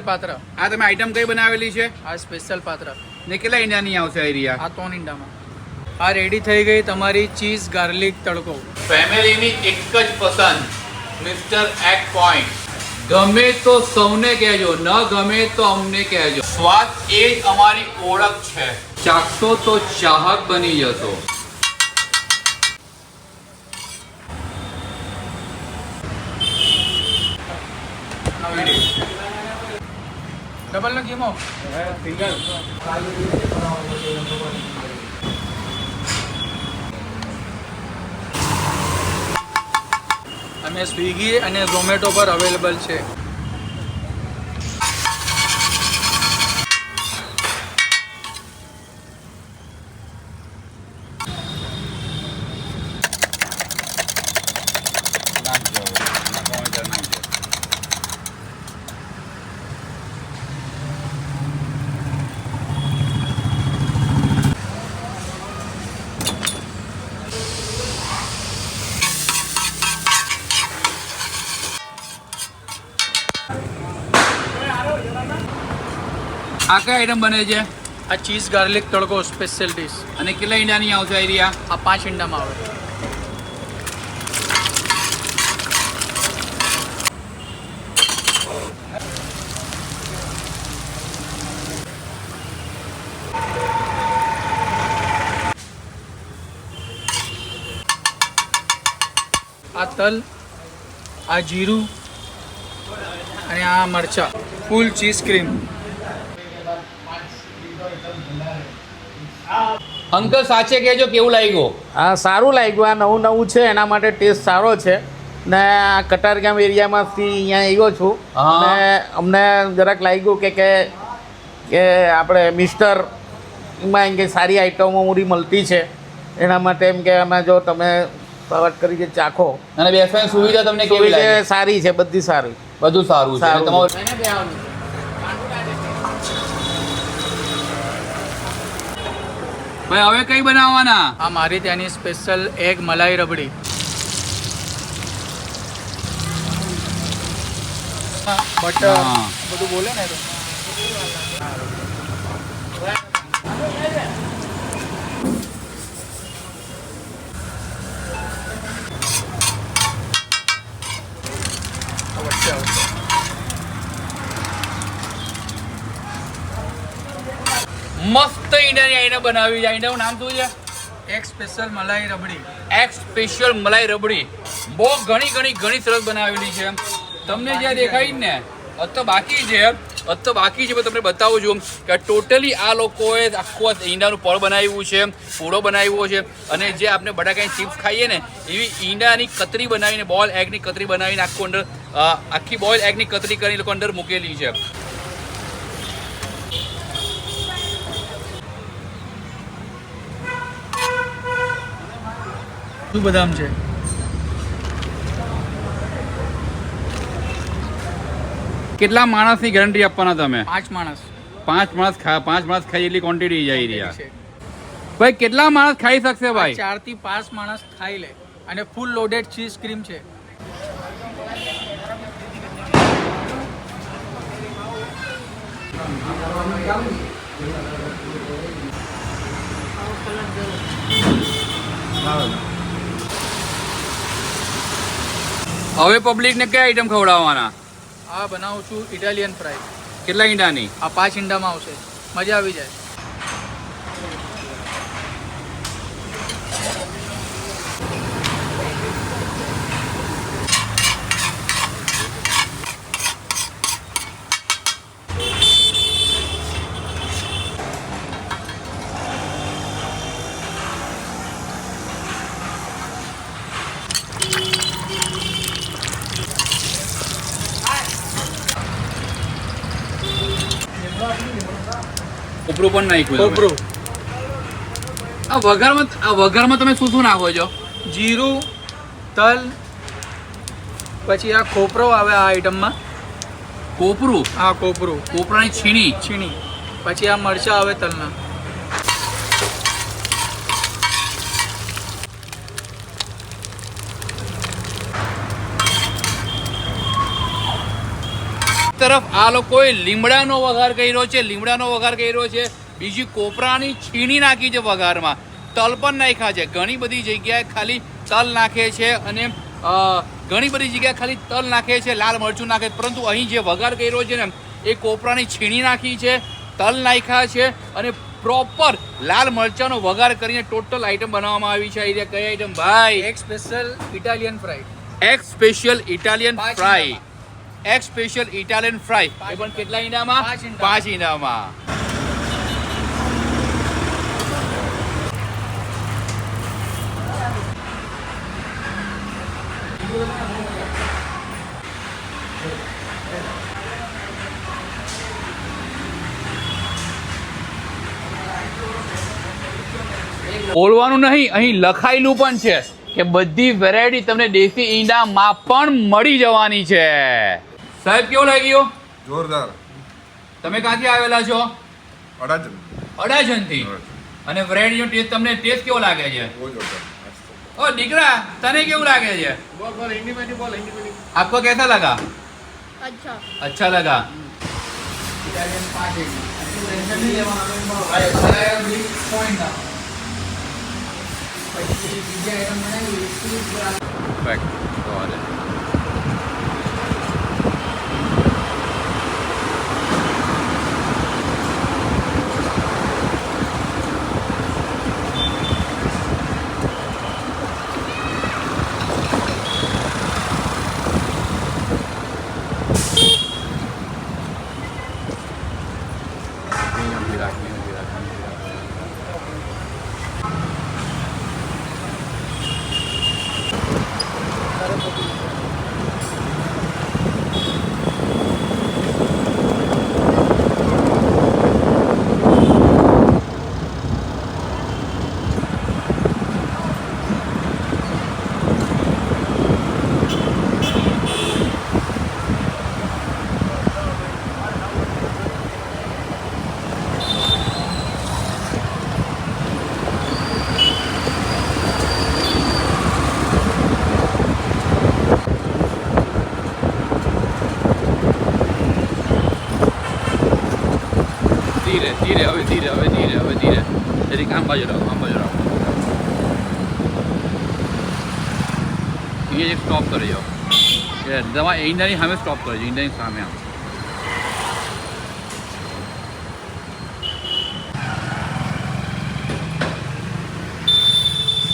પાત્ર આ તમે આઈટમ કઈ બનાવેલી છે? આ સ્પેશિયલ પાત્ર ને કેટલા ઈંડાની આવશે એરિયા? આ 3 ઈંડામાં આ રેડી થઈ ગઈ તમારી ચીઝ ગાર્લિક તડકો. ફેમિલીની એક જ પસંદ મિસ્ટર એગ પોઈન્ટ. ગમે તો સૌને કહેજો, ન ગમે તો અમને કહેજો. સ્વાદ એ જ અમારી ઓળખ છે. ચાખશો તો ચાહક બની જશો. ડબલ નો કીમો સિંગલ. અમે સ્વિગી અને ઝોમેટો પર અવેલેબલ છે. આ કઈ આઈટમ બને છે? આ ચીઝ ગાર્લિક તડકો સ્પેશિયલ ડીશ. અને કેટલા ઈંડાની આવશે એરિયા? આ 5 ઈંડામાં આવે. આ તલ, આ જીરું અને આ મરચા, ફૂલ ચીઝ ક્રીમ. અંકલ સાચે કહેજો કેવું લાગ્યું? આ સારું લાગ્યું. આ નવું નવું છે એના માટે ટેસ્ટ સારો છે. ને આ કટારગામ એરિયામાંથી અહીંયા આવ્યો છું. હા. ને અમને જરાક લાગ્યું કે આપણે મિસ્ટર એમાં એમ કે સારી આઈટમો મૂડી મળતી છે. એના માટે એમ કે અમે જો તમે વાત કરી કે ચાખો. અને બેસવાની સુવિધા તમને કેવી લાગી? સુવિધા સારી છે, બધી સારી. બધું સારું છે. સારું. તમારું ભાઈ હવે કઈ બનાવવાના? આ મારી ત્યાંની સ્પેશિયલ એગ મલાઈ રબડી. બટર હા. બધું બોલે ને તો. વચ્ચે આવશે. મસ્ત ઈંડાની આઈટમ બનાવી છે. ઈંડાનું નામ શું છે? એક સ્પેશિયલ મલાઈ રબડી. એગ સ્પેશિયલ મલાઈ રબડી. બહુ ઘણી સરસ બનાવેલી છે. તમને જ્યાં દેખાય ને તો બાકી છે, પણ તમને બતાવું છું કે ટોટલી આ લોકોએ આખું ઈંડાનું પળ બનાવ્યું છે, પૂડો બનાવ્યો છે. અને જે આપણે બટાકાની ચિપ્સ ખાઈએ ને એવી ઈંડાની કતરી બનાવીને, બોઇલ એગની કતરી બનાવીને આખું અંદર આખી બોઇલ એગની કતરી કરીને લોકો અંદર મૂકેલી છે. શું બદામ છે? કેટલા માણસની ગેરંટી આપવાના તમે? 5 માણસ. 5 માણસ ખાઈ એટલી ક્વોન્ટિટી જઈ રહ્યા. છે. ભાઈ કેટલા માણસ ખાઈ શકશે ભાઈ? 4 થી 5 માણસ ખાઈ લે. અને ફૂલ લોડેડ ચીઝ ક્રીમ છે. હવે પબ્લિકને કઈ આઈટમ ખવડાવવાના? આ બનાવું છું ઇટાલિયન ફ્રાય. કેટલા ઈંડાની? આ 5 ઈંડામાં આવશે. મજા આવી જાય. કોપરું પણ નાખ્યું. કોપરું. આ વઘારમાં તમે શું નાખો છો? જીરું, તલ, પછી આ ખોપરો આવે આ આઈટમમાં. કોપરું? આ કોપરું. કોપરાની છીણી. પછી આ મરચાં આવે તલના. તરફ આ લોકોએ લીમડાનો વઘાર કર્યો છે, બીજી કોપરાની છીણી નાખી છે વઘારમાં, તલ પણ નાખ્યા છે. ઘણી બધી જગ્યાએ ખાલી તલ નાખે છે અને ઘણી બધી જગ્યાએ ખાલી તલ નાખે છે, લાલ મરચું નાખે, પરંતુ અહીં જે વઘાર કર્યો છે ને એ કોપરાની છીણી નાખી છે, તલ નાખ્યા છે અને પ્રોપર લાલ મરચાંનો વઘાર કરીને ટોટલ આઈટમ બનાવવામાં આવી છે. કઈ આઈટમ ભાઈ? એક special Italian fry. Egg special Italian fry. Egg special Italian fry એ પણ કેટલા ઈંડામાં? 5 ઈંડામાં. બોલવાનું નહીં, અહીં લખાયેલું પણ છે કે બધી વેરાયટી તમને દેશી ઈંડામાં પણ મળી જવાની છે. સાહેબ કેવો લાગ્યો? જોરદાર. તમે ક્યાંથી આવેલા છો? અડાજણ. અડાજણથી. અને વેરાયટીનો ટેસ્ટ તમને ટેસ્ટ કેવો લાગે છે? બહુ જોરદાર. ઓ દીકરા, તને કેવું લાગે છે? आपको कैसा लगा? अच्छा लगा. ધીરે જરીક આમ બાજુ રહો. એ સ્ટોપ કરી જાઓ. તમારે ઈંડાની સામે સ્ટોપ કરજો, ઈંડાની સામે આમ.